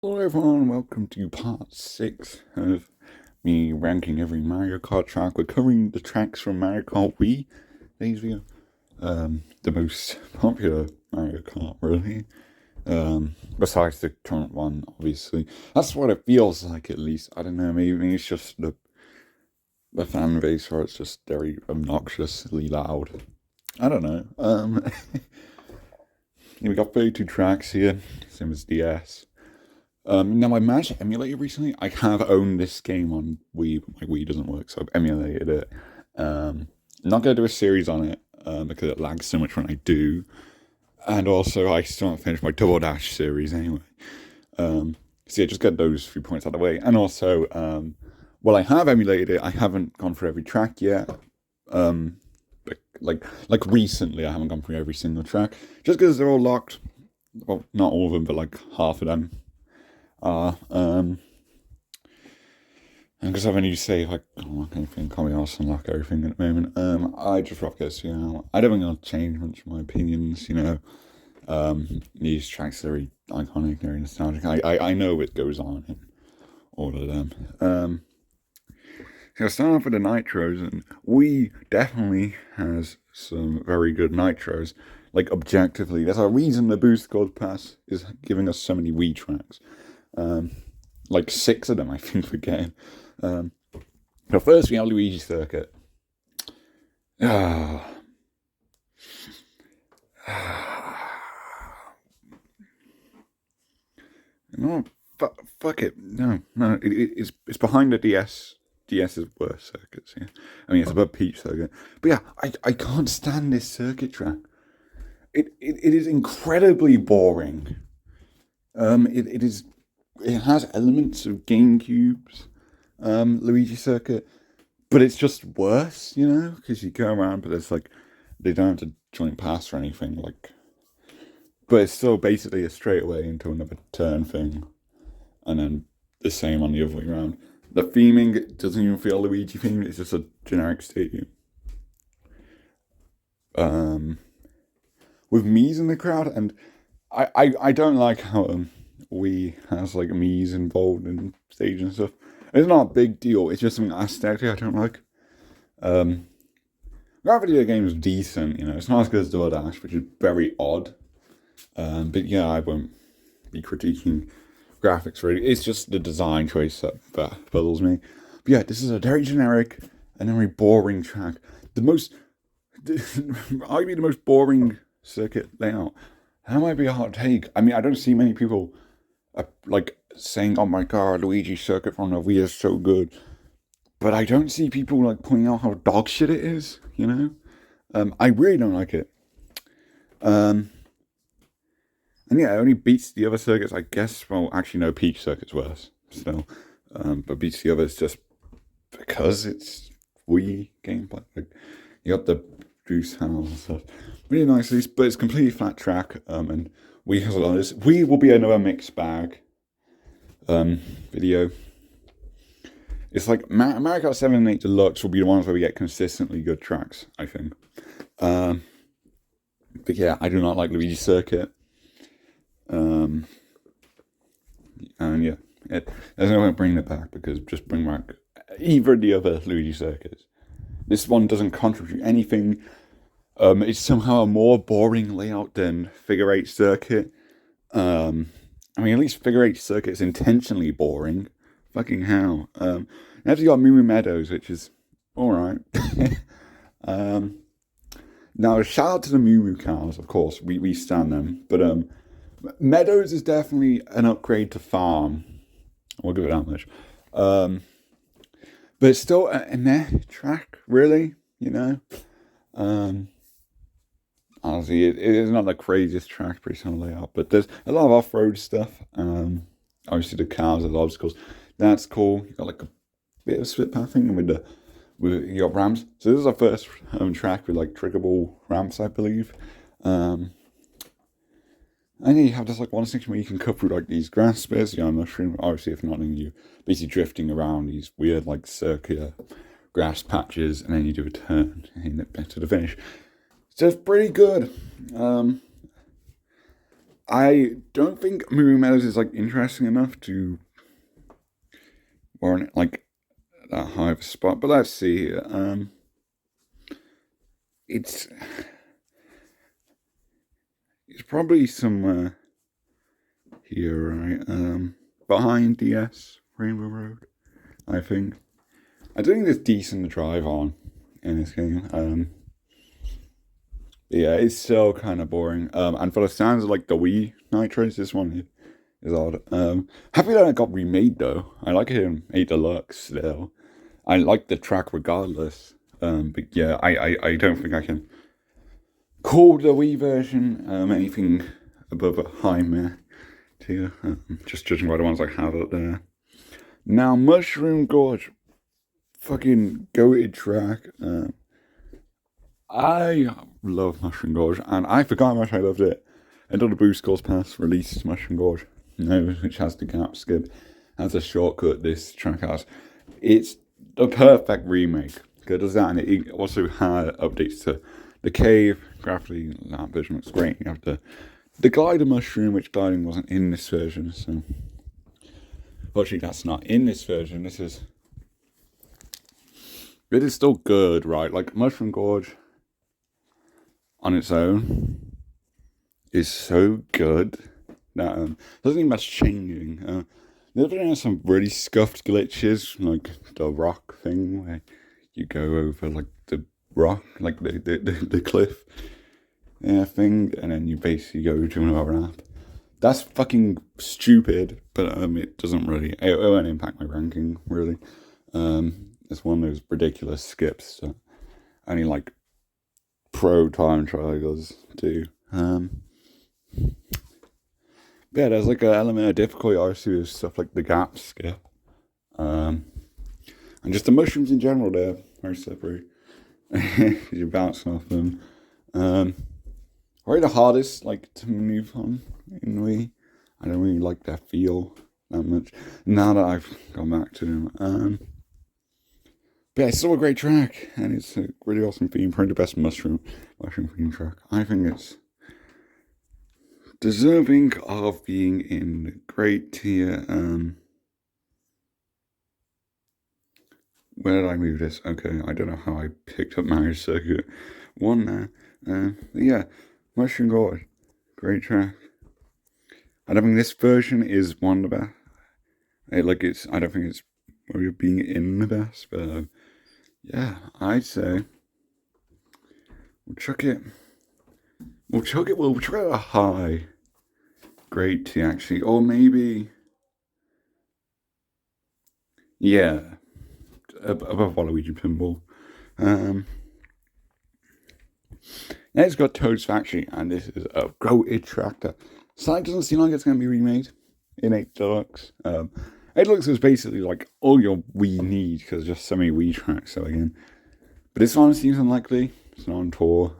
Hello everyone, welcome to part 6 of me ranking every Mario Kart track. We're covering the tracks from Mario Kart Wii, today's video. The most popular Mario Kart, really. Besides the current one, obviously. That's what it feels like, at least. I don't know, maybe it's just the fan base, or it's just very obnoxiously loud. I don't know. We got 32 tracks here, same as DS. Now I managed to emulate it recently. I have owned this game on Wii, but my Wii doesn't work, so I've emulated it. Not gonna do a series on it because it lags so much when I do, and also I still haven't finished my Double Dash series anyway. So yeah, just get those few points out of the way, and also, while I have emulated it, I haven't gone through every track yet. Like recently, I haven't gone through every single track just because they're all locked. Well, not all of them, but like half of them. And because I've only saved like I don't like anything, can't be asked to unlock everything at the moment. I just rock this, I don't think I'll change much of my opinions, These tracks are very iconic, very nostalgic. I know it goes on in all of them. So I'll start off with the nitros, and we definitely has some very good nitros. Like objectively, there's a reason the Boost Gold Pass is giving us so many Wii tracks. Like 6 of them, I think we're getting. But first, we have Luigi Circuit. Ah. No, fuck it. No, it's behind the DS. DS is worse circuits. Yeah, I mean it's above Peach Circuit. But yeah, I can't stand this circuit track. It is incredibly boring. It has elements of Gamecube's Luigi Circuit, but it's just worse, because you go around, but it's like they don't have to joint pass or anything, but it's still basically a straightaway into another turn thing, and then the same on the other way around. The theming doesn't even feel Luigi themed; it's just a generic stadium. With Mii's in the crowd, and I don't like how Wii has like Mii's involved in stage and stuff. It's not a big deal. It's just something aesthetically I don't like. That video game is decent. It's not as good as Double Dash, which is very odd. But yeah, I won't be critiquing graphics really. It's just the design choice that puzzles me. But yeah, this is a very generic and very boring track. Arguably the most boring circuit layout. That might be a hot take. I mean, I don't see many people like saying, "Oh my god, Luigi Circuit from the Wii is so good," but I don't see people like pointing out how dog shit it is. I really don't like it. And yeah, it only beats the other circuits, I guess. Well, actually, no, Peach Circuit's worse still, but beats the others just because it's Wii gameplay. Like, you got the juice handles and stuff really nicely, but it's completely flat track. And Wii has a lot of this. Wii will be another mixed bag video. It's like Mario Kart 7 and 8 Deluxe will be the ones where we get consistently good tracks, I think. But yeah, I do not like Luigi Circuit. And yeah, there's no way of bringing it back, because just bring back either of the other Luigi Circuits. This one doesn't contribute anything. It's somehow a more boring layout than Figure 8 Circuit. I mean, at least Figure 8 Circuit is intentionally boring. Fucking hell. Next you got Moo Moo Meadows, which is alright. Now, shout out to the Moo Moo cows, of course. We stand them. But Meadows is definitely an upgrade to Farm. We'll give it that much. But it's still a meh track, really, Honestly, it is not the craziest track, pretty similar layout, but there's a lot of off-road stuff. Obviously, the cars and the obstacles, that's cool. You got like a bit of split pathing with you got ramps. So this is our first track with like triggerable ramps, I believe. And then you have this like one section where you can cut through like these grass bits, mushroom. Obviously, if not, then you basically drifting around these weird like circular grass patches, and then you do a turn and get to the finish. So it's pretty good. I don't think Moving Meadows is like interesting enough to warrant like that high of a spot, but let's see. It's probably somewhere here, right? Behind DS Rainbow Road, I think. I don't think there's decent to drive on in this game. Yeah, it's still kind of boring. And for the sounds of like the Wii Nitros, this one is odd. Happy that it got remade though. I like it in 8 Deluxe still. I like the track regardless. But yeah, I don't think I can call the Wii version anything above a high meh tier. Just judging by the ones I have up there. Now, Mushroom Gorge, fucking goated track. I love Mushroom Gorge, and I forgot how much I loved it until the Boost Course Pass released Mushroom Gorge, which has the gap skip as a shortcut. This track has. It's the perfect remake. It does that, and it also had updates to the cave. Graphically, that version looks great. You have the glider mushroom, which gliding wasn't in this version, so fortunately that's not in this version. It is still good, right? Like Mushroom Gorge on its own is so good that doesn't need much changing. The other thing has some really scuffed glitches, like the rock thing where you go over like the rock, like the cliff thing, and then you basically go to another ramp. That's fucking stupid, but it doesn't really, it won't impact my ranking really. It's one of those ridiculous skips that only like pro time trials do. But yeah, there's like an element of difficulty obviously with stuff like the gap skip. And just the mushrooms in general, they're very slippery. You're bouncing off them. Probably the hardest like to move on in Wii. I don't really like that feel that much now that I've gone back to them. But yeah, it's still a great track, and it's a really awesome theme. Probably the best mushroom theme track. I think it's deserving of being in the great tier. Where did I move this? Okay, I don't know how I picked up Mario Circuit 1 there. Yeah, Mushroom Gorge, great track. I don't think this version is one of the best. I don't think it's worthy of being in the best, but yeah, I'd say we'll chuck it a high grade T actually, or maybe yeah, above Waluigi Pinball. Next, got Toad's Factory, and this is a goated track that doesn't seem like it's going to be remade in 8 Deluxe. 8 Deluxe is basically like all your Wii need because there's just so many Wii tracks. So again, but this one seems unlikely. It's not on tour.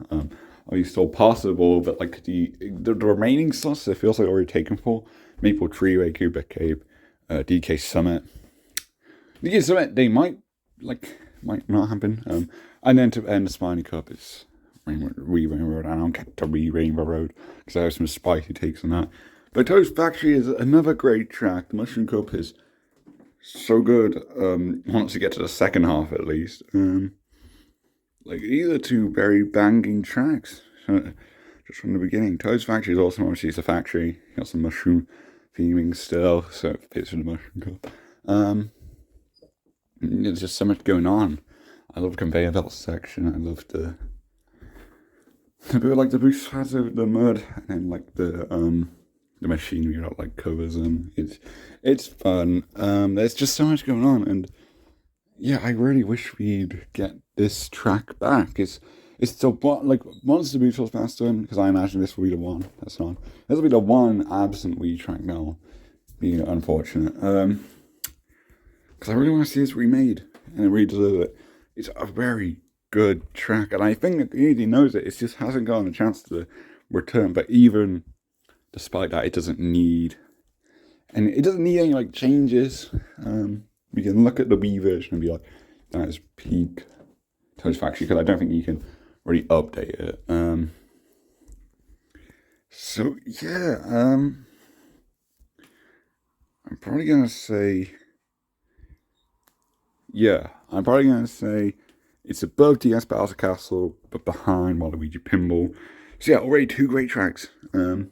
Are you still possible? But like the remaining slots, it feels like already taken for Maple Treeway, Cubic Cape, DK Summit. DK Summit they might not happen. And then to end the Spiny Cup is Rainbow Road. I don't get to Rainbow Road because I have some spicy takes on that. But Toad's Factory is another great track. The Mushroom Cup is so good. Once you get to the second half, at least. Like these are two very banging tracks. Just from the beginning. Toad's Factory is awesome. Obviously, it's a factory. You got some mushroom theming still, so it fits with the Mushroom Cup. There's just so much going on. I love the conveyor belt section. I love the bit like the boost pads over the mud, and then like the machinery that like covers them. It's fun. There's just so much going on, and yeah, I really wish we'd get this track back. It's still like once the Boost Pass done, because I imagine this will be the one. That's not. This will be the one absent Wii track now. Being unfortunate. Because I really want to see this remade and really deserve it. It's a very good track, and I think the community knows it. It just hasn't gotten a chance to return. But even despite that, it doesn't need any like changes. We can look at the Wii version and be like, that is peak Toad's Factory, because I don't think you can really update it. So yeah, I'm probably gonna say it's above DS Bowser Castle, but behind Waluigi Pinball. So yeah, already two great tracks. Next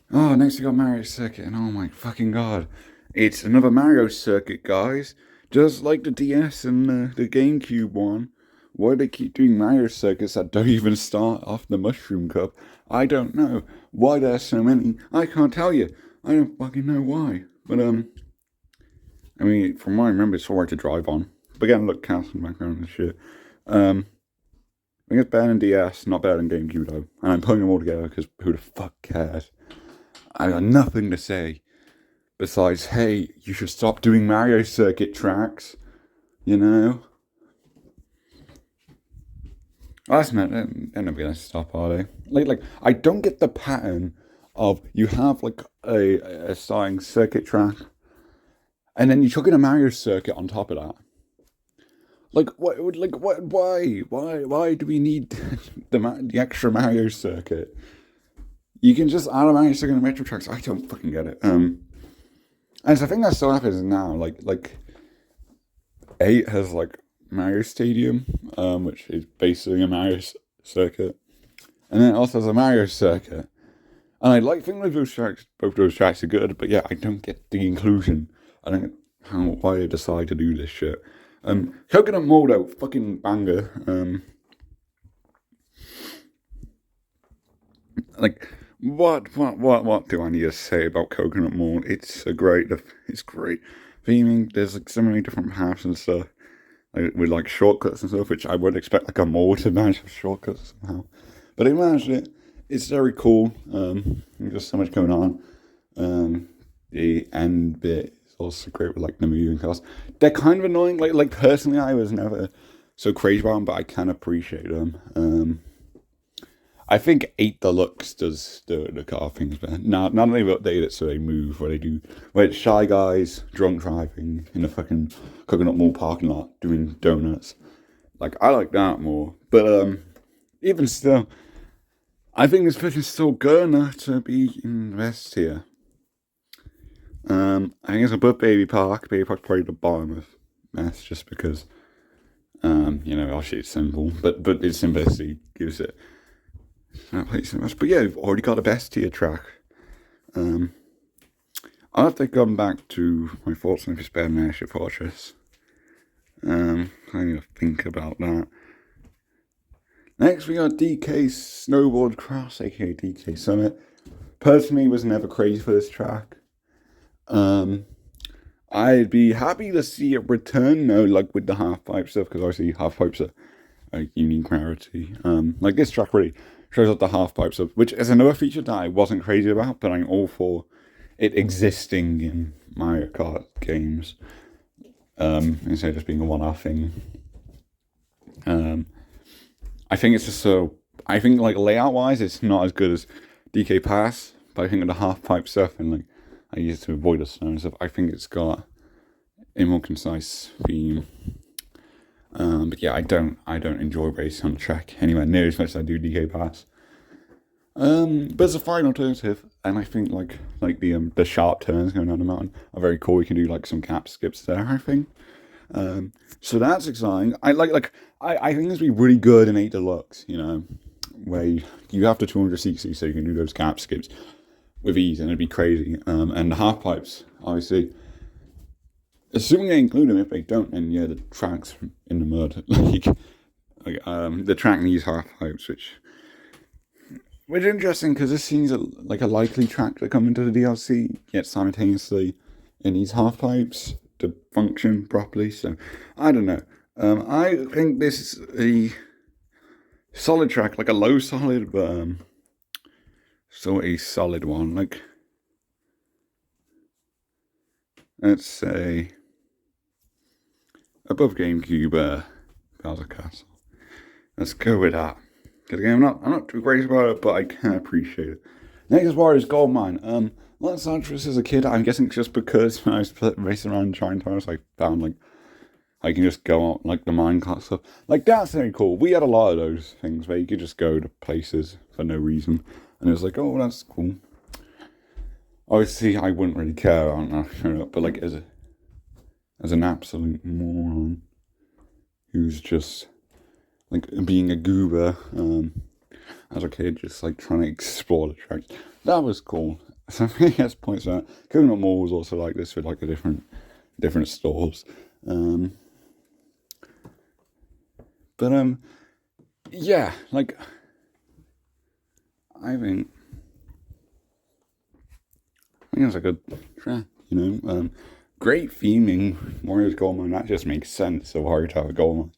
we got Mario Circuit, and oh my fucking god, it's another Mario Circuit, guys. Just like the DS and the GameCube one. Why do they keep doing Mario Circuits that don't even start off the Mushroom Cup? I don't know. Why there's so many, I can't tell you. I don't fucking know why. But I mean, from what I remember, it's alright to drive on. But again, look, castle in the background and shit. I think it's better than DS, not better than GameCube though. And I'm putting them all together because who the fuck cares? I got nothing to say besides, hey, you should stop doing Mario Circuit tracks. You know? Oh, that's not, they're never gonna stop, are they? Like, I don't get the pattern of you have like a starting circuit track, and then you chuck in a Mario Circuit on top of that. Like what? Like what? Why? Why do we need the extra Mario Circuit? You can just add a Mario Circuit and Metro tracks. I don't fucking get it. And so I think that still happens now. Like 8 has like Mario Stadium, which is basically a Mario Circuit, and then it also has a Mario Circuit. And I think both those tracks are good, but yeah, I don't get the inclusion. I don't get why they decide to do this shit. Coconut Mall though, fucking banger. Like what do I need to say about Coconut Mall? It's great theming. There's like so many different paths and stuff, like, with like shortcuts and stuff, which I would expect like a mall to manage shortcuts somehow, but they managed it. It's very cool. There's just so much going on. The end bit is also great with like the moving cars. They're kind of annoying. Like personally, I was never so crazy about them, but I can appreciate them. I think 8 Deluxe does the car things better. Now they've updated it so they move, where it's Shy Guys drunk driving in a fucking Coconut Mall parking lot doing donuts. Like, I like that more. But even still, I think this fish is still good enough to be in the best tier. I think it's above Baby Park. Baby Park's probably the bottom of mess, just because obviously it's simple, but its simplicity gives it that place so much. But yeah, we've already got a best tier track. I'll have to come back to my thoughts on if it's better than Airship Fortress. I need to think about that. Next, we got DK Snowboard Cross, aka DK Summit. Personally, was never crazy for this track. I'd be happy to see it return, like with the half pipe stuff, because obviously half pipes are a unique rarity. Like this track really shows up the half pipe stuff, which is another feature that I wasn't crazy about, but I'm all for it existing in Mario Kart games. Instead of just being a one-off thing. I think it's just so. I think like layout-wise, it's not as good as DK Pass, but I think with the half pipe stuff and like I use it to avoid the snow and stuff, I think it's got a more concise theme. But yeah, I don't enjoy racing on the track anywhere near as much as I do DK Pass. But it's a fine alternative, and I think like the sharp turns going down the mountain are very cool. You can do like some gap skips there, I think. So that's exciting. I think this would be really good in 8 Deluxe, where you have the 200cc, so you can do those gap skips with ease, and it'd be crazy. And the half pipes, obviously, assuming they include them. If they don't, then yeah, the track's in the mud. The track needs half pipes, which is interesting because this seems like a likely track to come into the DLC, yet simultaneously it needs half pipes to function properly. So I don't know. I think this is a solid track, like a low solid, but still a solid one. Like, let's say above GameCube Bowser Castle. Let's go with that. Because again, I'm not too crazy about it, but I can appreciate it. Next is Warriors Gold Mine. Let's this as a kid. I'm guessing it's just because when I was racing around Giant Towers, I found like I can just go out like the minecart stuff. Like that's very cool. We had a lot of those things where you could just go to places for no reason. And it was like, oh, that's cool. Obviously, I wouldn't really care on that, but like as an absolute moron who's just like being a goober as a kid, just like trying to explore the tracks. That was cool. So I think that's points out. Coconut Mall was also like this with like a different stores. Yeah, like I think it's a good track, you know. Great theming, Wario's Gold Mine, that just makes sense of Wario Tower Gold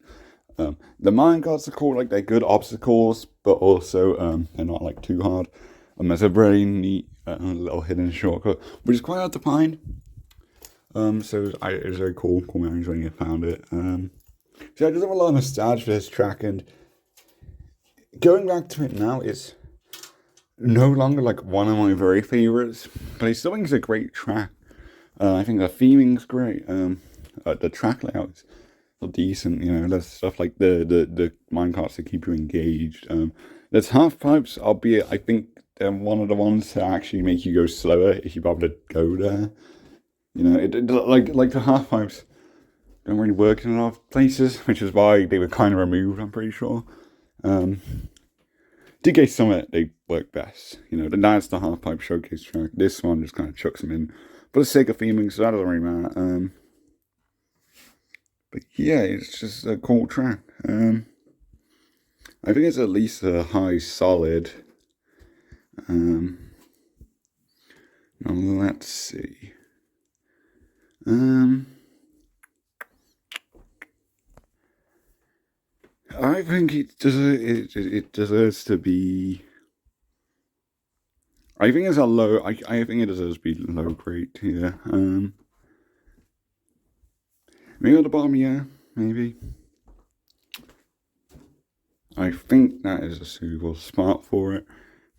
Mine. The mine carts are cool, like they're good obstacles, but also they're not like too hard. There's a very neat little hidden shortcut, which is quite hard to find. So it was very cool memories when you found it. So I just have a lot of nostalgia for this track, and going back to it now, it's no longer like one of my very favorites, but I still think it's a great track. I think the theming's great. The track layout's decent. You know, there's stuff like the minecarts that keep you engaged. There's half pipes, albeit I think they're one of the ones that actually make you go slower if you bother to go there. You know, like the half pipes don't really work in a lot of places, which is why they were kind of removed. I'm pretty sure. DK Summit, they work best. You know, that's the half pipe showcase track. This one just kind of chucks them in for the sake of theming, so that doesn't really matter. But yeah, it's just a cool track. I think it's at least a high solid. Now let's see. I think it deserves to be. I think it's a low. I think it deserves to be low grade tier. Maybe at the bottom, yeah, maybe. I think that is a suitable spot for it.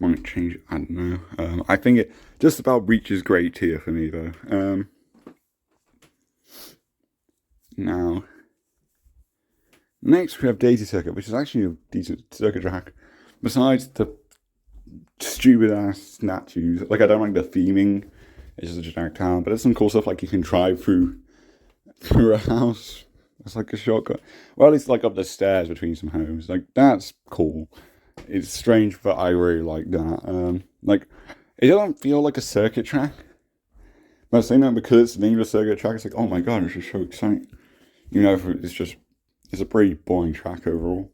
Might change it, I don't know. I think it just about reaches grade tier for me though. Now, next we have Daisy Circuit, which is actually a decent circuit track. Besides the stupid ass statues, like I don't like the theming. It's just a generic town, but there's some cool stuff like you can drive through a house. It's like a shortcut. Well, it's like up the stairs between some homes. Like that's cool. It's strange, but I really like that. Like it doesn't feel like a circuit track. But I'm saying that because it's the name of a circuit track, it's like, oh my god, it's just so exciting. You know, it's a pretty boring track overall.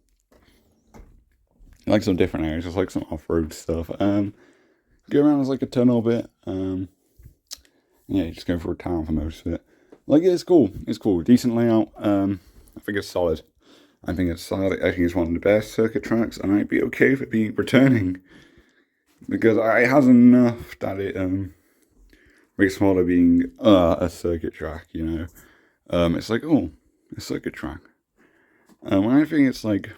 Like some different areas, just like some off-road stuff. Go around as like a tunnel bit. Yeah, you just go for a town for most of it. Like it's cool. It's cool. Decent layout. I think it's solid. I think it's solid. I think it's one of the best circuit tracks, and I'd be okay with it being returning because it has enough that it makes smaller being a circuit track. You know, it's like a circuit track. I think it's like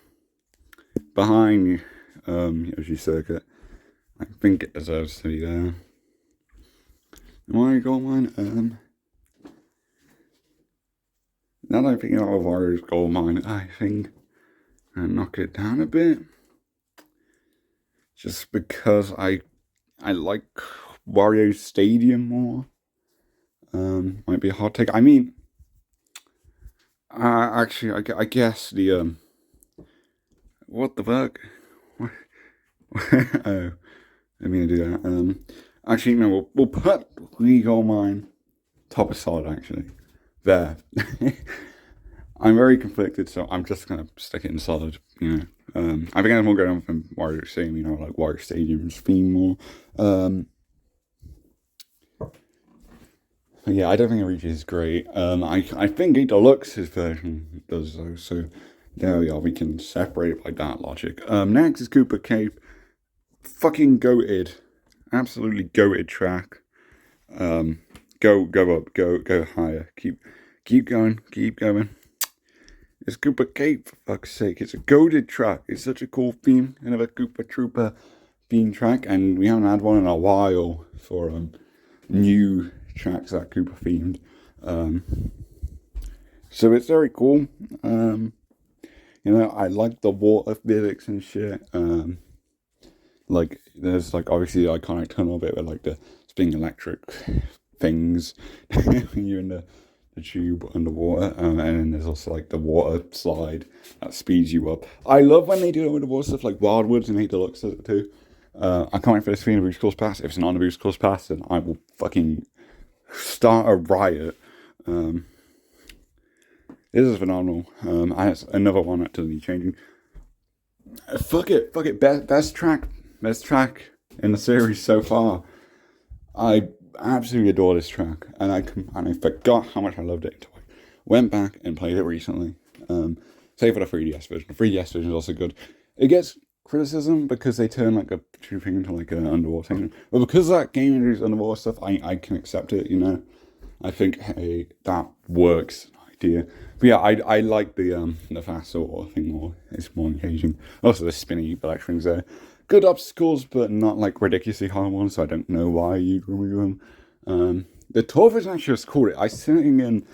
behind Yoshi Circuit. I think it deserves to be there. Wario Gold Mine. Now that I'm thinking of Wario's Gold Mine, I think I knock it down a bit. Just because I like Wario Stadium more. Might be a hot take. I mean, actually, I guess the what the fuck? Oh, I mean to do that. Actually, no, we'll put Luigi Gold Mine top of solid. Actually, there. I'm very conflicted, so I'm just gonna stick it in solid. You know, I think I'm more going on from Wario Stadium. You know, like Wario Stadium's theme more. Yeah, I don't think it reaches great. I think Deluxe's version does though. So there we are. We can separate it by that logic. Next is Koopa Cape. Fucking goated, absolutely goated track. Go up, go higher. Keep going. It's Koopa Cape, for fuck's sake. It's a goated track. It's such a cool theme. Another Koopa Trooper theme track, and we haven't had one in a while for new tracks that Koopa themed. So it's very cool. You know, I like the water physics and shit. like there's like obviously the iconic tunnel bit with like the spinning electric things when you're in the tube underwater, and then there's also like the water slide that speeds you up. I love when they do it with the water stuff, like Wildwoods and 8 Deluxe does it too. I can't wait for this to be in a boost course pass. If it's not on a boost course pass, then I will fucking start a riot. This is phenomenal. And it's another one that doesn't need changing. Fuck it. Best track in the series so far. I absolutely adore this track, and I forgot how much I loved it until I went back and played it recently. Save for the 3DS version. The 3DS version is also good. It gets criticism because they turn like a true thing into like an underwater thing, but because that game introduced underwater stuff, I can accept it. You know, I think hey that works. Idea. But yeah, I like the fast sort of thing more. It's more engaging. Also the spinny black strings there. Good obstacles, but not like ridiculously hard ones, so I don't know why you'd remove them. The tour version actually was cool. I sitting and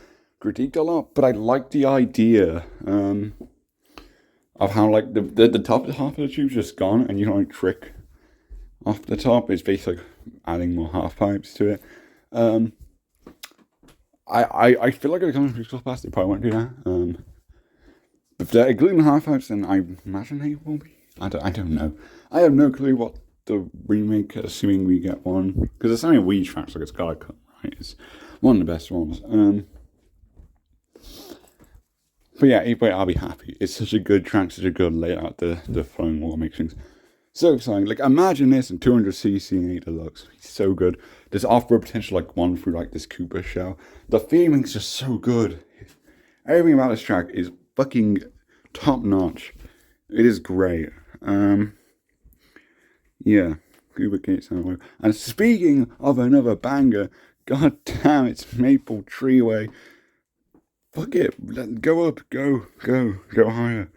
critiqued a lot, but I like the idea of how like the top half of the tube's just gone and you don't like trick off the top. It's basically adding more half pipes to it. I feel like it comes to pass, they probably won't do that. If they're including half pipes, then I imagine they will be. I don't know. I have no clue what the remake, assuming we get one, because it's only a Wii track, so it's gotta come, right? It's one of the best ones. But yeah, either way, I'll be happy. It's such a good track, such a good layout. The flowing water makes things so exciting. Like imagine this in 200cc and 8 Deluxe. It's so good. There's off-road potential like one through like this Cooper shell. The theming's just so good. Everything about this track is fucking top notch. It is great. Yeah, Cooper Gates and speaking of another banger, god damn, it's Maple Treeway. Fuck it, go up, go higher.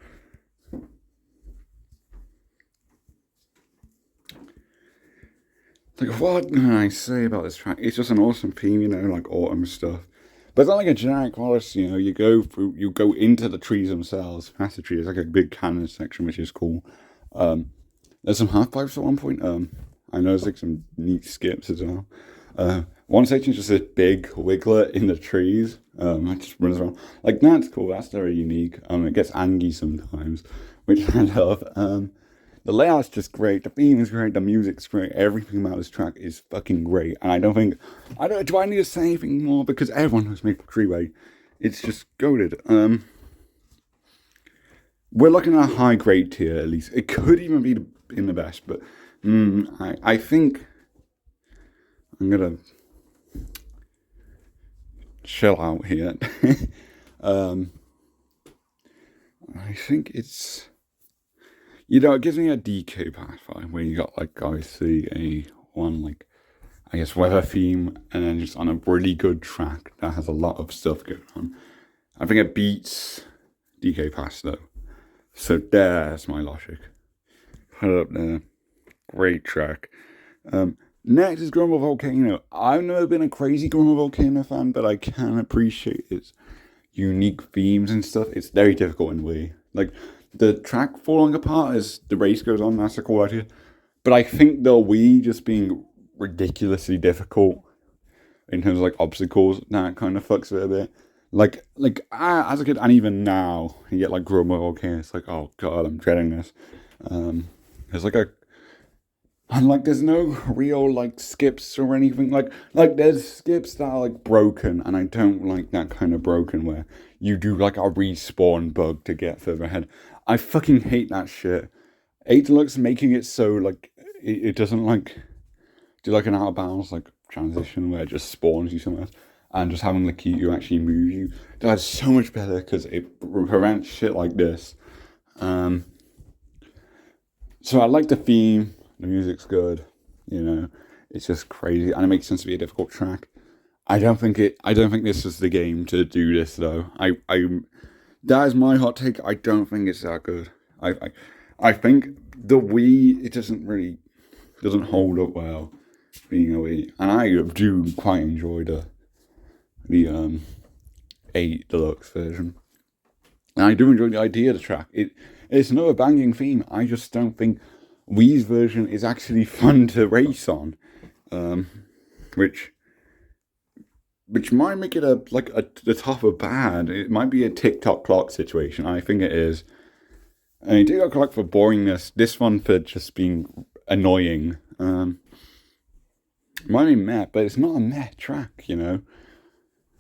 Like, what can I say about this track? It's just an awesome theme, you know, like autumn stuff. But it's not like a generic forest, you know, you go into the trees themselves, past the trees, like a big cannon section, which is cool. There's some half pipes at one point. I know there's like some neat skips as well. One section is just this big wiggler in the trees. It just runs around. Like, that's cool, that's very unique. It gets angry sometimes, which I love. The layout's just great, the theme is great, the music's great, everything about this track is fucking great. And do I need to say anything more? Because everyone knows Maple Treeway. It's just goated. We're looking at a high grade tier at least. It could even be in the best, but I think I'm gonna chill out here. I think it's, you know, it gives me a DK pass vibe where you got like obviously a one like I guess weather theme and then just on a really good track that has a lot of stuff going on. I think it beats DK pass though. So there's my logic. Put it up there. Great track. Next is Grumble Volcano. I've never been a crazy Grumble Volcano fan, but I can appreciate its unique themes and stuff. It's very difficult in Wii. Like, the track falling apart as the race goes on, that's a cool idea. But I think the Wii just being ridiculously difficult in terms of like obstacles, that kind of fucks with it a bit. Like as a kid, and even now, you get like Grumble Volcano, it's like, oh god, I'm dreading this. There's no real like skips or anything. Like there's skips that are like broken, and I don't like that kind of broken where you do like a respawn bug to get further ahead. I fucking hate that shit. 8 Deluxe making it so like it doesn't like do like an out of bounds like transition where it just spawns you somewhere else, and just having the key to actually move you. That's so much better because it prevents shit like this. So I like the theme. The music's good, you know. It's just crazy, and it makes sense to be a difficult track. I don't think this is the game to do this though. That is my hot take. I don't think it's that good. I think the Wii, it doesn't hold up well being a Wii, and I do quite enjoy the 8 Deluxe version, and I do enjoy the idea of the track. It's another banging theme. I just don't think Wii's version is actually fun to race on, which might make it the top of bad. It might be a TikTok clock situation. I think it is. I mean, TikTok clock for boringness. This one for just being annoying. It might be meh, but it's not a meh track, you know.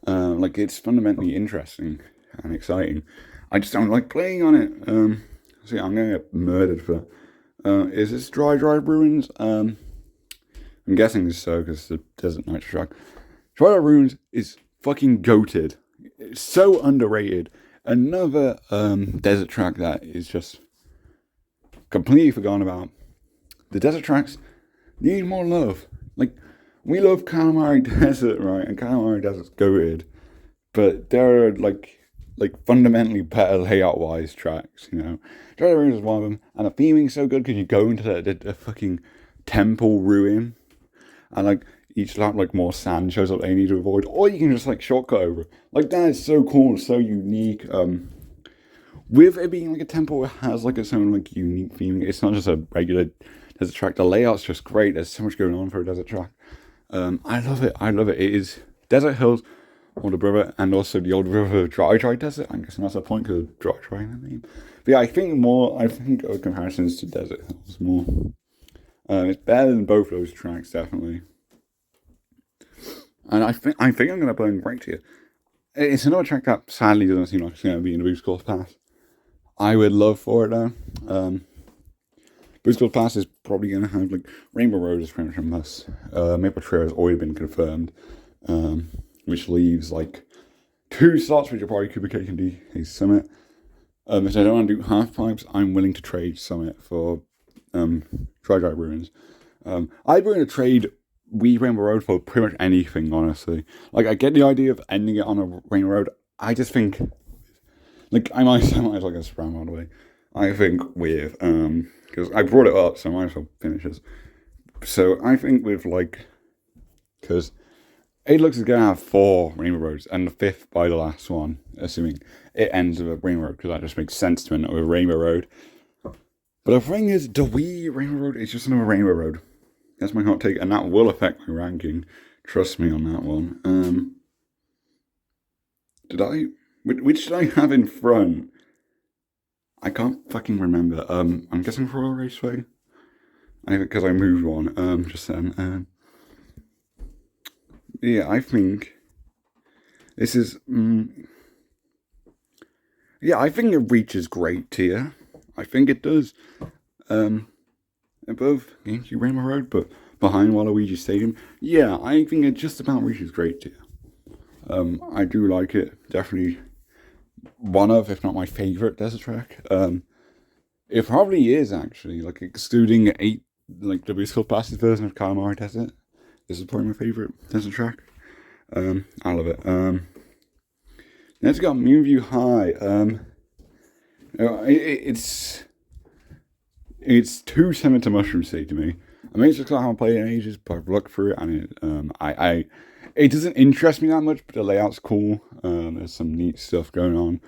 Like, it's fundamentally interesting and exciting. I just don't like playing on it. See, I'm gonna get murdered for that. Is this Dry Ruins? I'm guessing it's so because it's a desert nitro track. Dry Ruins is fucking goated. It's so underrated. Another desert track that is just completely forgotten about. The desert tracks need more love. Like, we love Kalamari Desert, right? And Kalamari Desert's goated. But there are like fundamentally better layout-wise tracks, you know. Dry Ruins is one of them. And the theming's so good because you go into the fucking temple ruin. And like each lap, like more sand shows up that you need to avoid. Or you can just like shortcut over. Like, that is so cool, so unique. With it being like a temple, it has like its own like unique theming. It's not just a regular desert track. The layout's just great. There's so much going on for a desert track. I love it. It is Desert Hills, older brother, and also the older brother of Dry Desert. I'm guessing that's the point because of Dry in the name. But yeah, I think of comparisons to Desert Hills more. It's better than both those tracks, definitely. And I think I'm going to burn right here. It's another track that sadly doesn't seem like it's going to be in the Boost Course Pass. I would love for it though. Boost Course Pass is probably going to have like Rainbow Road is pretty much a must. Maple Trail has already been confirmed, which leaves like 2 slots, which are probably Cooper Cake and D Summit. If they don't want to do half pipes, I'm willing to trade Summit for Dry Ruins. I'd be willing to trade Wii Rainbow Road for pretty much anything, honestly. Like, I get the idea of ending it on a Rainbow Road. I just think, like, I might as well get spam all the way. I think with, because I brought it up, so I might as well finish this. So I think with, like, because it looks like it's going to have 4 Rainbow Roads, and the 5th by the last one, assuming it ends with a Rainbow Road, because that just makes sense to me, with a Rainbow Road. But the thing is, the Wii Rainbow Road is just another Rainbow Road. That's my hot take, and that will affect my ranking. Trust me on that one. Which did I have in front? I can't fucking remember. I'm guessing Royal Raceway. Because I moved one. Just then. Yeah, I think this is. Yeah, I think it reaches great tier. I think it does. Above Gamecube Rainbow Road, but behind Waluigi Stadium. Yeah, I think it just about reaches great tier. I do like it. Definitely one of, if not my favourite desert track. It probably is actually, like, excluding the Boost Course Pass's version of Kalamari Desert. This is probably my favourite desert track. I love it. Next we got Moonview High. It's too similar to Mushroom City to me. I mean, it's just because I haven't played it in ages, but I've looked through it, and it doesn't interest me that much, but the layout's cool. There's some neat stuff going on.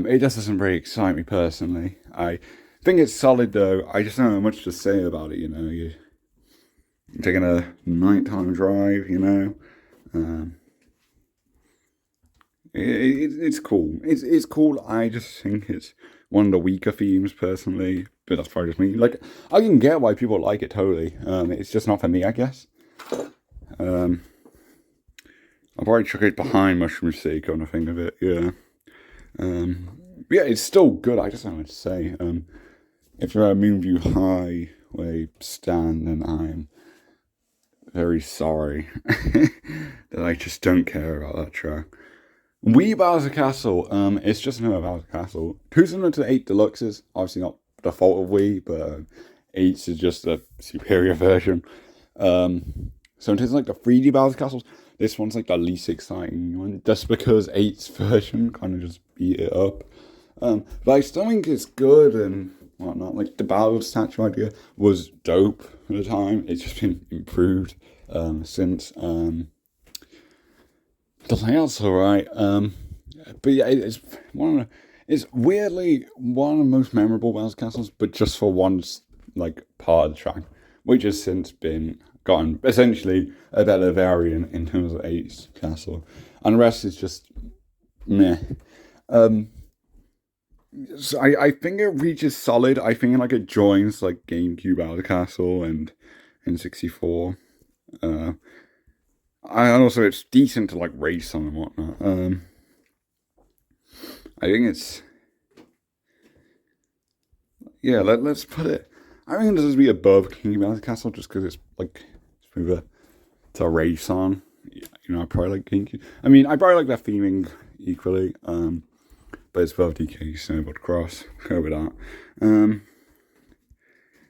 It just doesn't very excite me personally. I think it's solid though. I just don't have much to say about it, you know. You're taking a nighttime drive, you know. It's cool. It's cool. I just think it's one of the weaker themes personally, but that's probably just me. Like, I can get why people like it totally. It's just not for me, I guess. I'll probably chuck it behind Mushroom City, kind of think of it. Yeah. Yeah, it's still good. I just don't know what to say. If you're at Moonview Highway stand, then I'm very sorry that I just don't care about that track. Wii Bowser Castle, it's just another Bowser Castle. Too similar to 8 Deluxes, obviously not the fault of Wii, but 8's is just a superior version. So in terms of like the 3D Bowser Castles, this one's like the least exciting one, just because 8's version kind of just beat it up. But I still think it's good and whatnot. Like, the Bowser statue idea was dope at the time. It's just been improved since. The layout's alright, but yeah, it's weirdly one of the most memorable Bowser Castles, but just for one like part of the track, which has since been gotten essentially a better variant in terms of Ace Castle, and the rest is just meh. So I think it reaches solid. I think like it joins like GameCube out of the Castle and N64. And also it's decent to like race on and whatnot. I think it's let's put it. I think it does be above King Mountain Castle just because it's like smoother to race on. I probably like GameCube. I mean, I probably like that theming equally. But it's above DK Snowboard Cross. Go with that.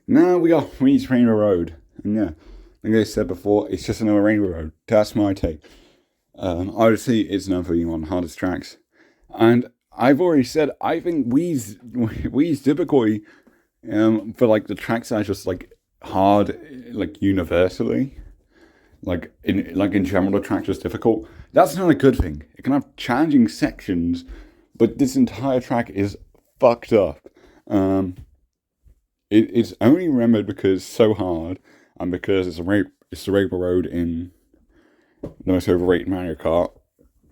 Now we got Reach Rainbow Road, and yeah, like I said before, it's just another Rainbow Road. That's my take. Obviously, it's known for being one of the hardest tracks, and I've already said I think Wii's difficulty for like the tracks that are just like hard, like universally, like in general the track's just difficult. That's not a good thing. It can have challenging sections, but this entire track is fucked up. It's only remembered because it's so hard, and because it's the Rainbow Road in the most overrated Mario Kart,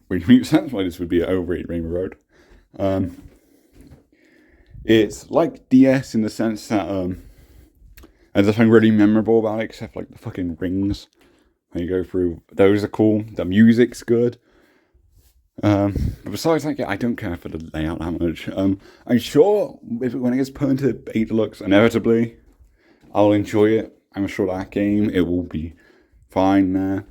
which makes sense why this would be an overrated Rainbow Road. It's like DS in the sense that there's nothing really memorable about it except like the fucking rings when you go through. Those are cool. The music's good. But besides that, I don't care for the layout that much. I'm sure when it gets put into Beta Deluxe, inevitably, I'll enjoy it. I'm sure that game, it will be fine there.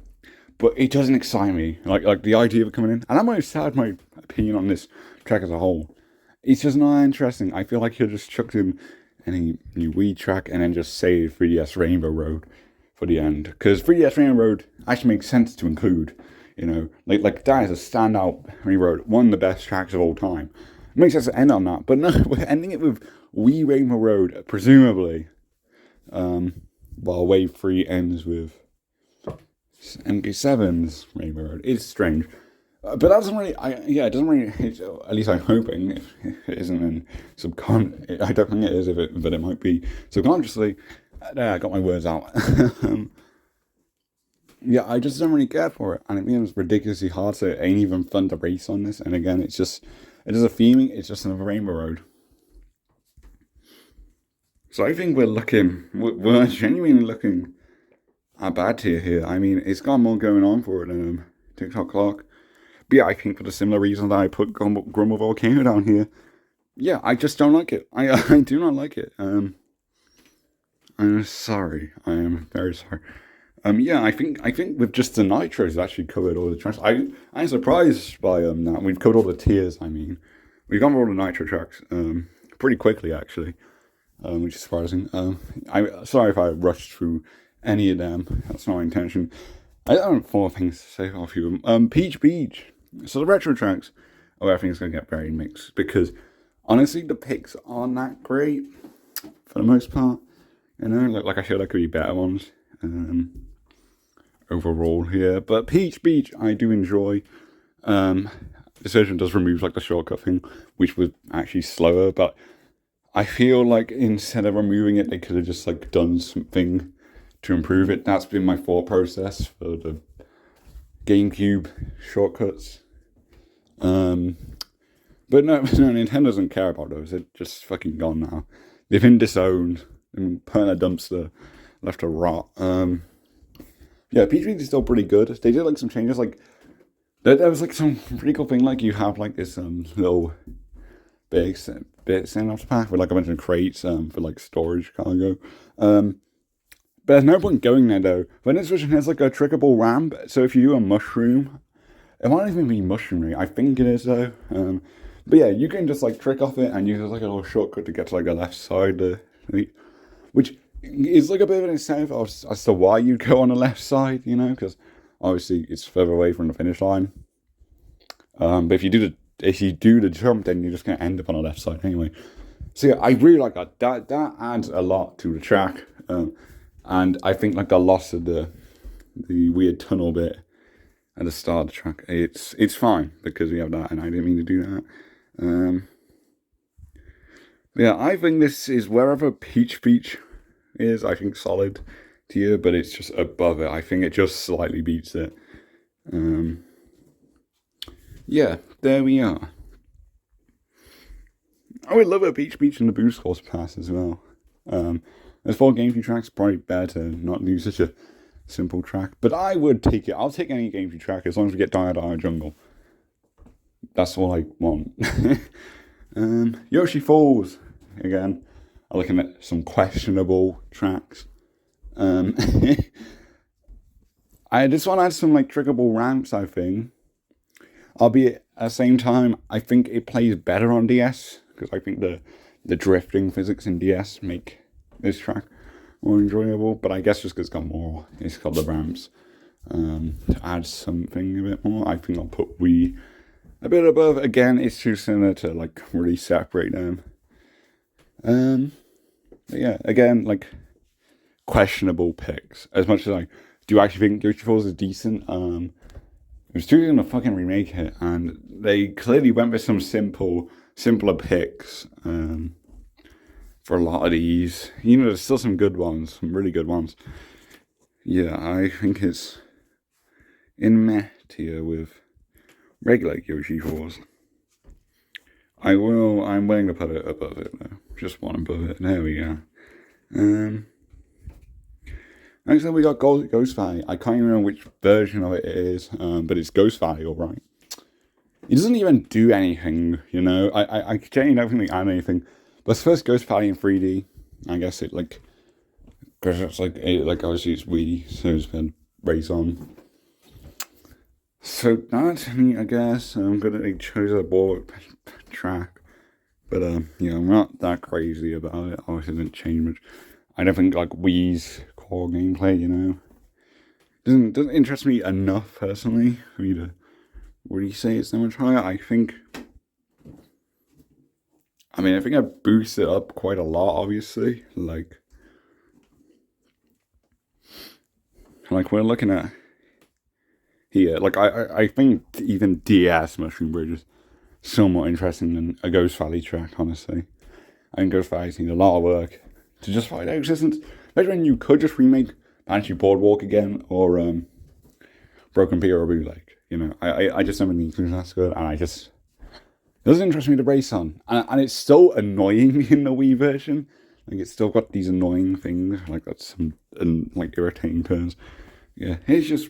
But it doesn't excite me. Like the idea of it coming in. And I'm most sad my opinion on this track as a whole. It's just not interesting. I feel like he'll just chucked in any new Wii track and then just save 3DS Rainbow Road for the end. Because 3DS Rainbow Road actually makes sense to include. Like that is a standout Rainbow Road, one of the best tracks of all time. It makes sense to end on that, but no, we're ending it with Wii Rainbow Road, presumably. While Wave 3 ends with MK7's Rainbow Road. It's strange. But that doesn't really, it doesn't really, at least I'm hoping it isn't in I don't think it is, but it might be subconsciously. There, I got my words out. Yeah, I just don't really care for it, and it becomes ridiculously hard, so it ain't even fun to race on this, and again, it is a theming, it's just another Rainbow Road. So I think we're genuinely looking at bad tier here. I mean, it's got more going on for it than TikTok Clock. But yeah, I think for the similar reason that I put Grumble Volcano down here, yeah, I just don't like it. I do not like it. I'm sorry. I am very sorry. I think with just the nitros, we've actually covered all the tracks. I'm surprised by that. We've covered all the tiers. I mean, we've gone over all the nitro tracks pretty quickly actually, which is surprising. I'm sorry if I rushed through any of them. That's not my intention. I don't have 4 things to say off you. Peach Beach. So the retro tracks, I think it's gonna get very mixed because honestly, the picks aren't that great for the most part. Like I feel like there could be better ones. Overall here, but Peach Beach I do enjoy. This version does remove like the shortcut thing, which was actually slower, but I feel like instead of removing it, they could have just like done something to improve it. That's been my thought process for the GameCube shortcuts. But no, Nintendo doesn't care about those. They're just fucking gone now. They've been disowned and put in a dumpster, left to rot. Peach Beach is still pretty good. They did like some changes, like there was like some pretty cool thing, like you have like this little bit sent off the path with like a bunch of crates for like storage cargo. But there's no point going there though. When this version has like a trickable ramp, so if you do a mushroom, it might even be mushroom. I think it is though. But yeah, you can just like trick off it and use it like a little shortcut to get to like the left side, which is like a bit of an incentive as to why you'd go on the left side, because obviously it's further away from the finish line. But if you do the jump, then you're just gonna end up on the left side anyway. So yeah, I really like that. That adds a lot to the track. And I think like the loss of the weird tunnel bit at the start of the track, it's fine because we have that, and I didn't mean to do that. I think this is wherever Peach Beach is, I think, solid tier, but it's just above it. I think it just slightly beats it. Yeah, there we are. I would love a Beach and the Boost Course pass as well. There's 4 Gamecube tracks, probably better not do such a simple track. But I would take it. I'll take any Gamecube track as long as we get Dire Jungle. That's all I want. Yoshi Falls, again. I'm looking at some questionable tracks. This one has some like trickable ramps, I think. Albeit at the same time, I think it plays better on DS, because I think the drifting physics in DS make this track more enjoyable. But I guess just because it's got the ramps. To add something a bit more, I think I'll put Wii a bit above. Again, it's too similar to like really separate them. But yeah, again, like questionable picks. As much as I do actually think Yoshi Falls is decent. It was too going to fucking remake it, and they clearly went with some simpler picks for a lot of these. You know, there's still some good ones, some really good ones. Yeah, I think it's in meh tier with regular Yoshi Falls. I'm willing to put it above it though. Just one above it. There we go. Next up we got Ghost Valley. I can't even remember which version of it is, but it's Ghost Valley, alright. It doesn't even do anything, you know. I genuinely don't think they add anything. But it's first Ghost Valley in 3D. I guess it like, because it's like obviously it's Wii, so it's been race on. So that's me, I guess. I'm gonna choose a board track, but yeah, I'm not that crazy about it. Obviously, it didn't change much. I don't think like Wii's core gameplay, you know, doesn't interest me enough personally for me to really say it's so much higher. I think I boost it up quite a lot. Obviously, like we're looking at here. Like I think even DS Mushroom Bridge is so more interesting than a Ghost Valley track. Honestly, I think Ghost Valley's need a lot of work to justify their existence. Imagine when you could just remake Banshee Boardwalk again, or Broken Peekaboo Lake. You know, I just never think that's good, and it doesn't interest me to race on, and it's still annoying in the Wii version. Like it's still got these annoying things, like got some like irritating turns. Yeah, it's just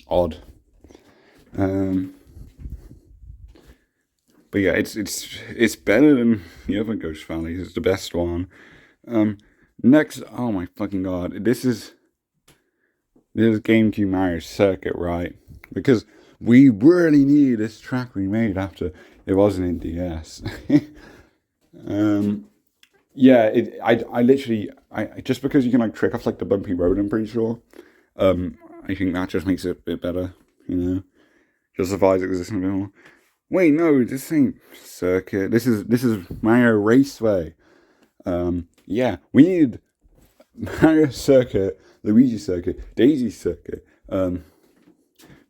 odd. But yeah, it's better than the other Ghost Valleys. It's the best one. Next, oh my fucking god, this is Gamecube Mario Circuit, right? Because we really needed this track remade after it wasn't in DS. Yeah, I literally just because you can like trick off like the bumpy road, I'm pretty sure. I think that just makes it a bit better, you know, justifies existing a bit more. Wait, no, this ain't Circuit. This is Mario Raceway. Yeah, we need Mario Circuit, Luigi Circuit, Daisy Circuit,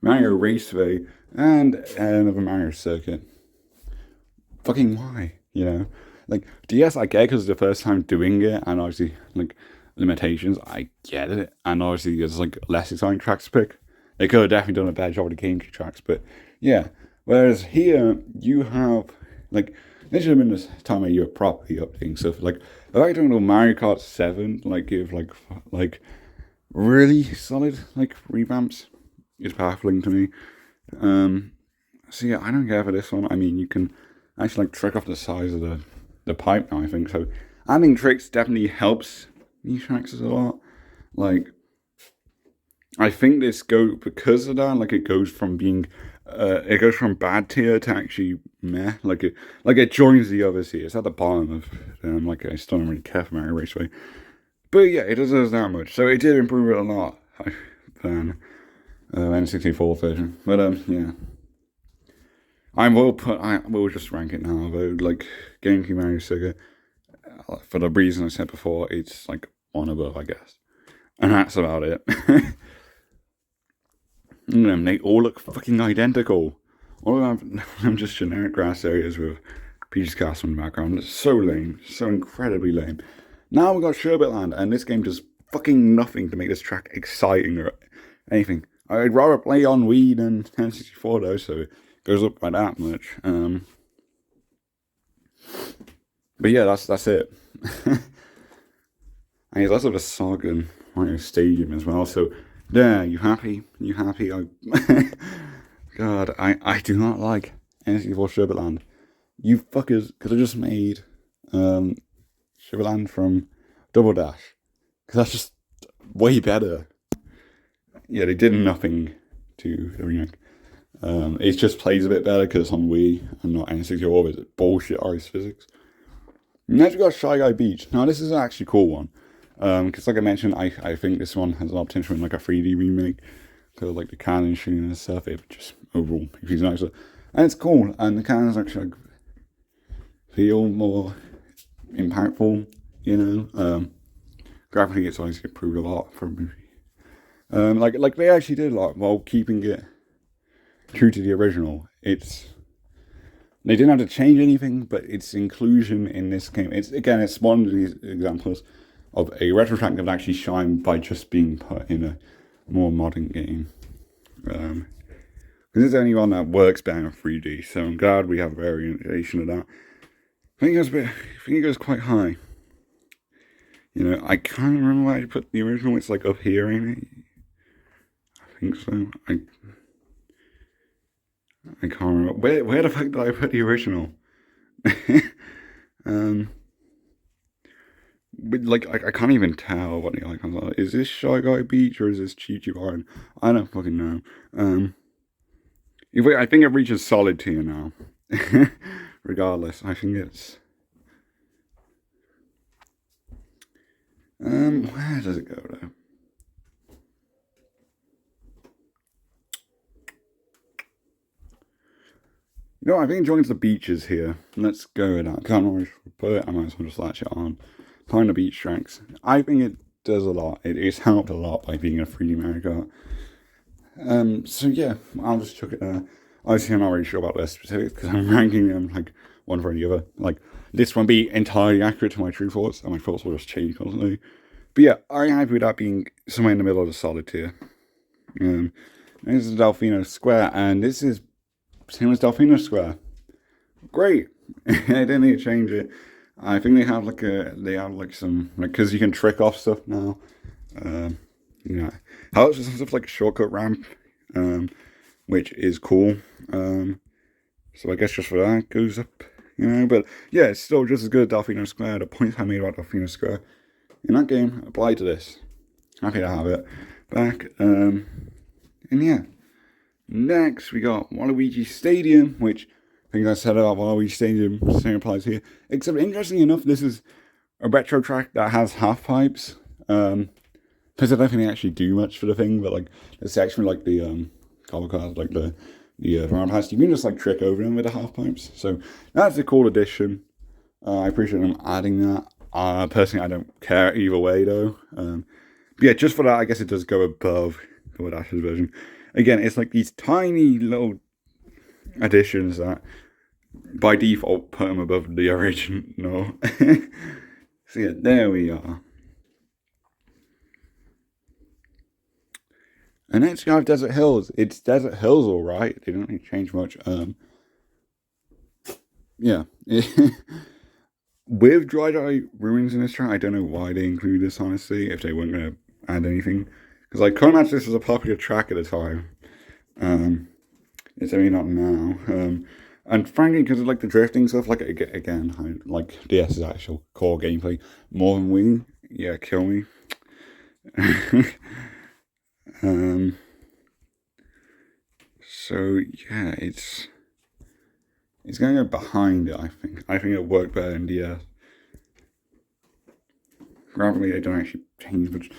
Mario Raceway, and another Mario Circuit. Fucking why? You know, like DS, I get because it's the first time doing it, and obviously like limitations, I get it, and obviously there's like less exciting tracks to pick. They could have definitely done a better job with the Gamecube tracks, but yeah. Whereas here you have like this should have been the time where you were properly updating stuff. Like if I don't know Mario Kart 7, like give like really solid like revamps, is baffling to me. So yeah, I don't care for this one. I mean, you can actually like trick off the size of the pipe now, I think. So adding tricks definitely helps these tracks a lot. Like I think this because of that, like it goes from being it goes from bad tier to actually meh. Like it joins the other tier. It's at the bottom of like I still don't really care for Mario Raceway. But yeah, it does that much. So it did improve it a lot than N64 version. But yeah. I will just rank it now though. Like Gamecube Mario Circuit, for the reason I said before, it's like one above, I guess. And that's about it. They all look fucking identical. All of them just generic grass areas with Peach's Castle in the background. It's so lame. So incredibly lame. Now we got Sherbet Land, and this game does fucking nothing to make this track exciting or anything. I'd rather play on Wii than N64 though, so it goes up by that much. But yeah, that's it. And he's also the Saga Mario Stadium as well. So there, you happy? You happy? God, I do not like N64 Sherbet Land. You fuckers could have just made Sherbet Land from Double Dash, because that's just way better. Yeah, they did nothing to the remake. It just plays a bit better because it's on Wii and not N64 with bullshit ice physics. Next we got Shy Guy Beach. Now this is an actually cool one. Because like I mentioned, I think this one has a lot of potential in like a 3D remake. Because like the cannon shooting and stuff, it just overall feels nicer. And it's cool, and the cannons actually like, feel more impactful, you know. Graphically it's obviously improved a lot from a movie. Like they actually did a lot while keeping it true to the original. They didn't have to change anything, but its inclusion in this game, it's one of these examples of a retro track that actually shined by just being put in a more modern game. Because it's the only one that works better in 3D, so I'm glad we have a variation of that. I think it goes quite high. You know, I can't remember where I put the original. It's like up here, ain't it? I think so. I can't remember. Where the fuck did I put the original? But like I can't even tell what the icons are. Is this Shy Guy Beach or is this Chi Chi Bar? I don't fucking know. I think it reaches solid tier now. Regardless, I think it's where does it go though? You know, I've been enjoying the beaches here. Let's go with that. Can't always put it. I might as well just latch it on. Find the beach tracks. I think it does a lot. It's helped a lot by being a 3D Mario Kart. So yeah, I'll just chuck it there. Obviously, I'm not really sure about their specifics because I'm ranking them like one for the other. Like this won't be entirely accurate to my true thoughts, and my thoughts will just change constantly. But yeah, I'm happy with that being somewhere in the middle of the solid tier. This is Delfino Square, and this is same as Delfino Square. Great. I didn't need to change it. I think they have some because you can trick off stuff now. Helps with some stuff like a shortcut ramp, which is cool. So I guess just for that it goes up, you know. But yeah, it's still just as good as Delfino Square. The points I made about Delfino Square in that game apply to this. Happy to have it back. And yeah. Next, we got Waluigi Stadium, which I think I said about Waluigi Stadium, same applies here. Except, interestingly enough, this is a retro track that has half pipes. Because I don't think they actually do much for the thing, but like the section like the cover cars, like the round pass, you can just like trick over them with the half pipes. So that's a cool addition. I appreciate them adding that. Personally, I don't care either way though. But yeah, just for that, I guess it does go above Double Dash's version. Again, it's like these tiny little additions that by default put them above the original. So yeah, there we are. And next we have Desert Hills. It's Desert Hills alright. They don't really change much. Yeah. With Dry Dry Ruins in this track, I don't know why they include this, honestly, if they weren't going to add anything. Because I can't imagine this was a popular track at the time. It's only not now. And frankly, because of like the drifting stuff, like again, I like DS's actual core gameplay more than Wii. Yeah, kill me. So yeah, it's going to go behind it. I think it'll work better in DS. Graphically, they don't actually change much.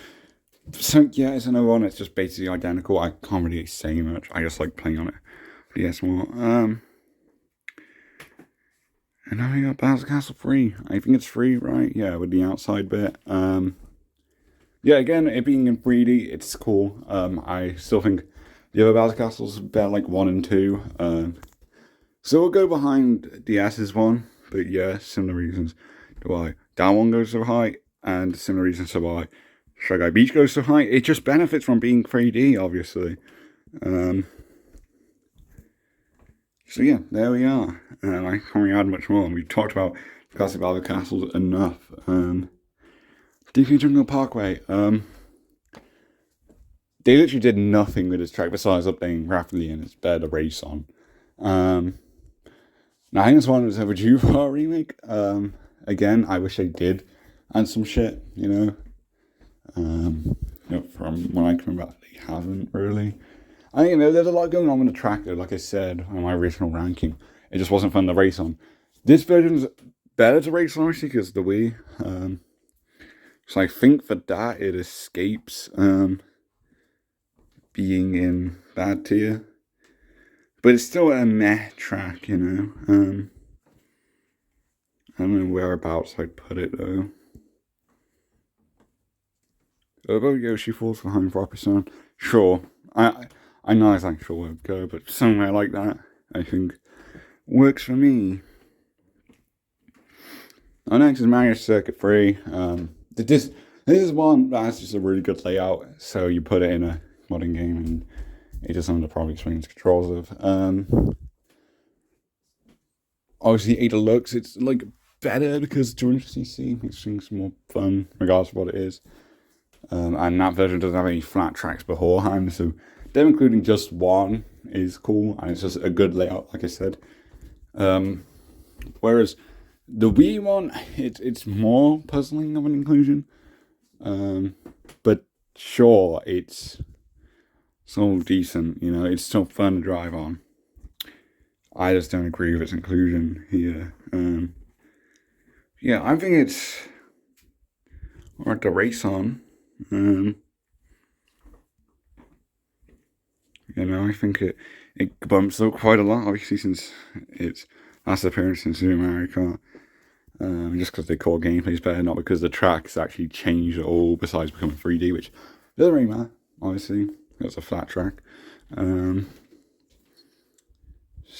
So yeah, it's another one. It's just basically identical. I can't really say much. I just like playing on it. DS more. And now we got Bowser Castle free. I think it's free, right? Yeah, with the outside bit. Yeah, again, it being in 3D, it's cool. I still think the other Bowser Castles better, like 1 and 2. So we'll go behind DS's one. But yeah, similar reasons to why that one goes so high. and similar reasons to why Shy Guy Beach goes so high. It just benefits from being 3D, obviously. So yeah, there we are. I can't really add much more. We've talked about Classic Valley Castles enough. DP Jungle Parkway. They literally did nothing with this track besides updating rapidly, and it's better to race on. Now, I think this one was overdue for a remake. Again, I wish they did add some shit, from what I can remember, they haven't really. I think, there's a lot going on with the track, though, like I said, on my original ranking. It just wasn't fun to race on. This version's better to race on, actually, because the Wii. So I think for that, it escapes being in that tier. But it's still a meh track, I don't know whereabouts I'd put it, though. About Yoshi Falls for Home for Opera. Sure. I know it's like sure would go, but somewhere like that, I think, works for me. Our next is Mario Circuit 3. This is one that has just a really good layout, so you put it in a modern game and it just under probably swings controls of. Obviously, A Deluxe, it's like better because 200cc makes things more fun, regardless of what it is. And that version doesn't have any flat tracks beforehand, so them including just one is cool, and it's just a good layout, like I said. Whereas the Wii one, it's more puzzling of an inclusion. But sure, it's still decent, it's still fun to drive on. I just don't agree with its inclusion here. Yeah, I think it's hard to race on. I think it bumps up quite a lot, obviously, since its last appearance in Super Mario Kart. Just because the core gameplay is better, not because the track's actually changed at all, besides becoming 3D, which doesn't really matter, obviously. It's a flat track. So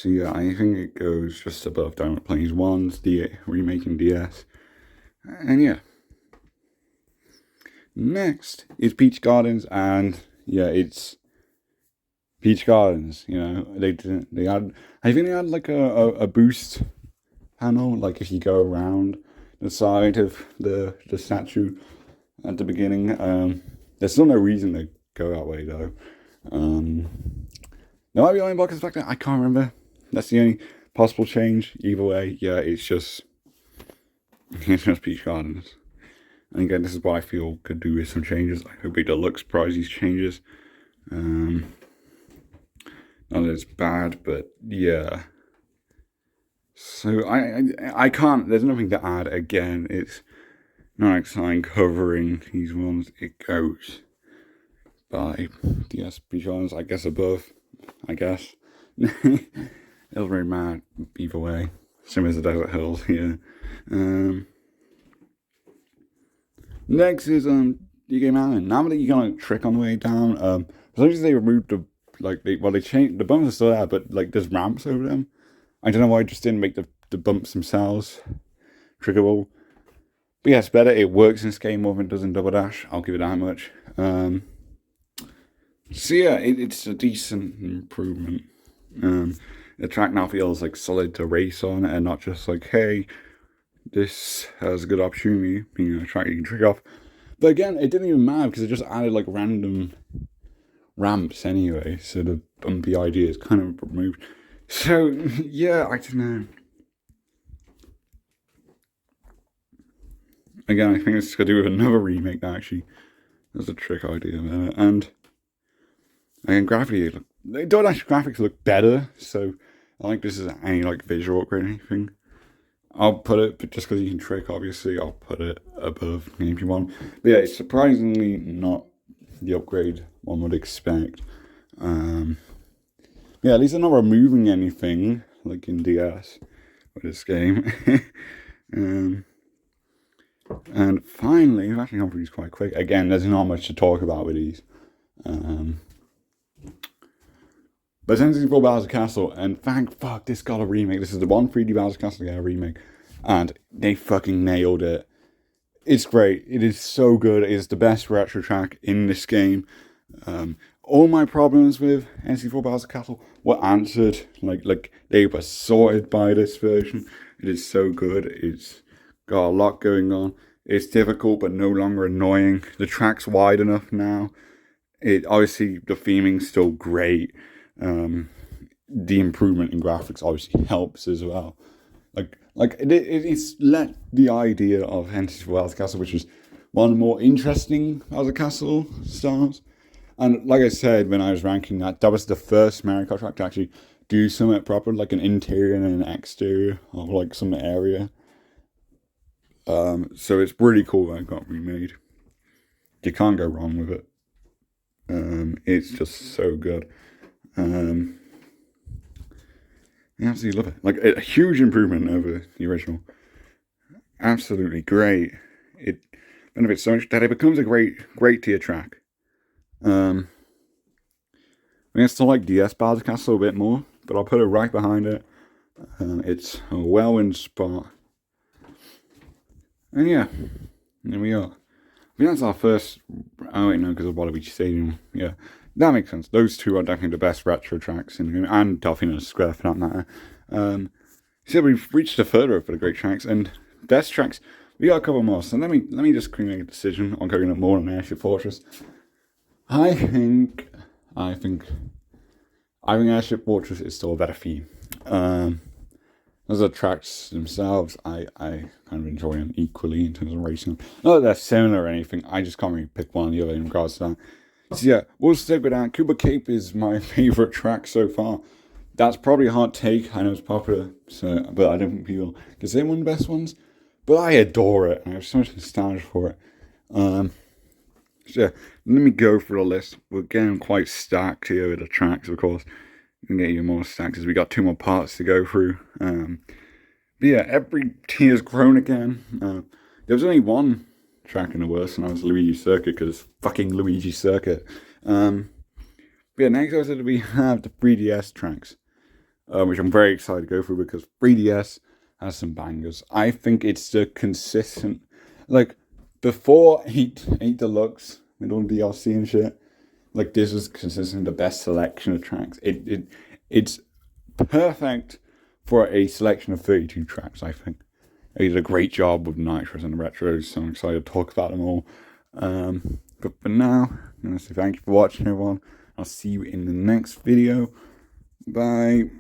yeah, I think it goes just above Diamond Plains 1's remaking DS. And yeah. Next is Peach Gardens, and yeah, it's Peach Gardens. They had. I think they had like a boost panel, like if you go around the side of the statue at the beginning. There's still no reason to go that way though. There might be only blockers back there. I can't remember. That's the only possible change. Either way, yeah, it's just Peach Gardens. And again, this is what I feel could do with some changes. I hope it Deluxe prize these changes. Not that it's bad, but yeah. So I can't. There's nothing to add. Again, it's not exciting covering these ones. It goes by DS Peach Gardens, I guess above. I guess. It doesn't really matter either way. Same as the Desert Hills here. Next is D-Game Island. Now that you can trick on the way down, as long as they removed they changed the bumps are still there, but like there's ramps over them. I don't know why I just didn't make the bumps themselves trickable. But yeah, it's better. It works in this game more than it does in Double Dash. I'll give it that much. So yeah, it's a decent improvement. The track now feels like solid to race on, and not just like, hey, this has a good opportunity, being a track you can trick off. But again, it didn't even matter because it just added like random ramps anyway, so the bumpy idea is kind of removed. So yeah, I don't know. Again, I think it's got to do with another remake that actually has a trick idea there. And again, graphically, they don't actually graphics look better, so I don't think this is any like visual upgrade or anything. I'll put it, but just because you can trick, obviously, I'll put it above Gamecube one. But yeah, it's surprisingly not the upgrade one would expect. Yeah, at least they're not removing anything like in DS with this game. And finally, I've actually gone through these quite quick. Again, there's not much to talk about with these. But since it's for Bowser Castle, and thank fuck this got a remake. This is the one 3D Bowser Castle to get a remake. And they fucking nailed it. It's great. It is so good. It is the best retro track in this game. All my problems with N64 Bowser Castle were answered. Like they were sorted by this version. It is so good. It's got a lot going on. It's difficult but no longer annoying. The track's wide enough now. It obviously the theming's still great. The improvement in graphics obviously helps as well. It's let the idea of N64 Bowser Castle, which was one of the more interesting Bowser Castle styles. And like I said, when I was ranking that was the first Mario Kart track to actually do something proper, like an interior and an exterior of like some area. So it's pretty cool that it got remade. You can't go wrong with it. It's just so good. I absolutely love it. Like a huge improvement over the original. Absolutely great. It benefits so much that it becomes a great tier track. I still like DS Bowser Castle a bit more, but I'll put it right behind it. It's a well-in spot. And yeah, there we are. I think that's our first. Oh wait, no, because of Waluigi Stadium. Yeah, that makes sense. Those two are definitely the best retro tracks in the game, and Delfino Square for that matter. So we've reached the further for the great tracks and best tracks. We got a couple more, so let me just quickly make a decision on going up more on Airship Fortress. I think Airship Fortress is still a better theme. As the tracks themselves, I kind of enjoy them equally in terms of racing. Not that they're similar or anything, I just can't really pick one or the other in regards to that. So yeah, we'll stick with that. Cuba Cape is my favourite track so far. That's probably a hard take, I know it's popular, but I don't think people consider one of the best ones. But I adore it, and I have so much nostalgia for it. So yeah, let me go through the list. We're getting quite stacked here with the tracks, of course. We can get even more stacked as we got 2 more parts to go through. But yeah, every tier's grown again. There was only one track in the worst, and that was Luigi Circuit, because fucking Luigi Circuit. But yeah, next episode we have the 3DS tracks, which I'm very excited to go through because 3DS has some bangers. I think it's the consistent, like before 8 Deluxe with all the DLC and shit. Like this was consistently the best selection of tracks. It's perfect for a selection of 32 tracks, I think. They did a great job with Nitros and the Retros, so I'm excited to talk about them all. But for now, I'm going to say thank you for watching, everyone. I'll see you in the next video. Bye.